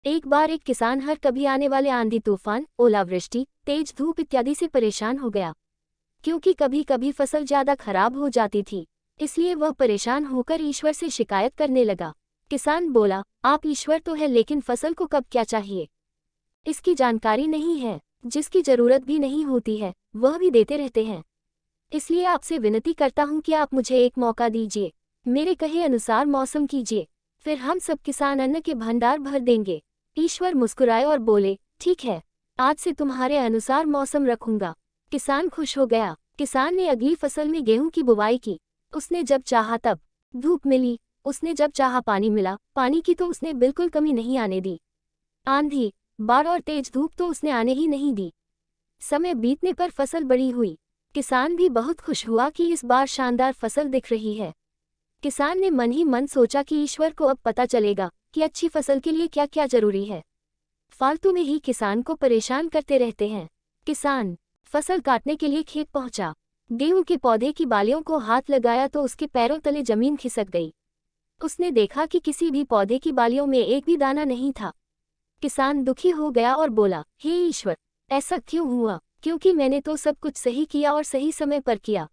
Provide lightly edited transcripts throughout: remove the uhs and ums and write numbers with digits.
एक बार एक किसान हर कभी आने वाले आंधी तूफान, ओलावृष्टि, तेज धूप इत्यादि से परेशान हो गया। क्योंकि कभी कभी फसल ज्यादा खराब हो जाती थी, इसलिए वह परेशान होकर ईश्वर से शिकायत करने लगा। किसान बोला, आप ईश्वर तो है लेकिन फसल को कब क्या चाहिए इसकी जानकारी नहीं है। जिसकी जरूरत भी नहीं होती है वह भी देते रहते हैं। इसलिए आपसे विनती करता हूँ कि आप मुझे एक मौका दीजिए, मेरे कहे अनुसार मौसम कीजिए, फिर हम सब किसान अन्न के भंडार भर देंगे। ईश्वर मुस्कुराए और बोले, ठीक है, आज से तुम्हारे अनुसार मौसम रखूंगा। किसान खुश हो गया। किसान ने अगली फसल में गेहूं की बुवाई की। उसने जब चाहा तब धूप मिली, उसने जब चाहा पानी मिला, पानी की तो उसने बिल्कुल कमी नहीं आने दी। आंधी, बाढ़ और तेज धूप तो उसने आने ही नहीं दी। समय बीतने पर फसल बड़ी हुई। किसान भी बहुत खुश हुआ कि इस बार शानदार फसल दिख रही है। किसान ने मन ही मन सोचा कि ईश्वर को अब पता चलेगा कि अच्छी फसल के लिए क्या क्या जरूरी है। फालतू में ही किसान को परेशान करते रहते हैं। किसान फसल काटने के लिए खेत पहुंचा। गेहूं के पौधे की बालियों को हाथ लगाया तो उसके पैरों तले जमीन खिसक गई। उसने देखा कि किसी भी पौधे की बालियों में एक भी दाना नहीं था। किसान दुखी हो गया और बोला, हे ईश्वर, ऐसा क्यों हुआ? क्योंकि मैंने तो सब कुछ सही किया और सही समय पर किया।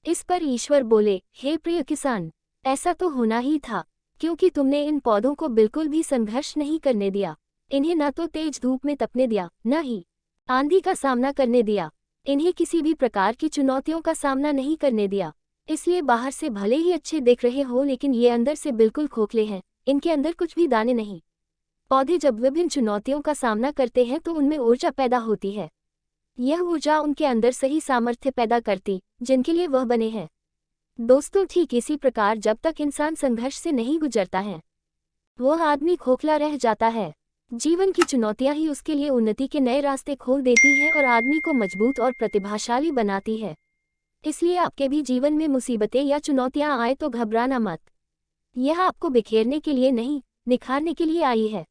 इस पर ईश्वर बोले, हे प्रिय किसान, ऐसा तो होना ही था, क्योंकि तुमने इन पौधों को बिल्कुल भी संघर्ष नहीं करने दिया। इन्हें न तो तेज धूप में तपने दिया, न ही आंधी का सामना करने दिया। इन्हें किसी भी प्रकार की चुनौतियों का सामना नहीं करने दिया। इसलिए बाहर से भले ही अच्छे दिख रहे हो लेकिन ये अंदर से बिल्कुल खोखले हैं, इनके अंदर कुछ भी दाने नहीं। पौधे जब विभिन्न चुनौतियों का सामना करते हैं तो उनमें ऊर्जा पैदा होती है। यह ऊर्जा उनके अंदर सही सामर्थ्य पैदा करती जिनके लिए वह बने हैं। दोस्तों, ठीक इसी प्रकार जब तक इंसान संघर्ष से नहीं गुजरता है वह आदमी खोखला रह जाता है। जीवन की चुनौतियां ही उसके लिए उन्नति के नए रास्ते खोल देती हैं और आदमी को मजबूत और प्रतिभाशाली बनाती है। इसलिए आपके भी जीवन में मुसीबतें या चुनौतियां आए तो घबराना मत। यह आपको बिखेरने के लिए नहीं, निखारने के लिए आई है।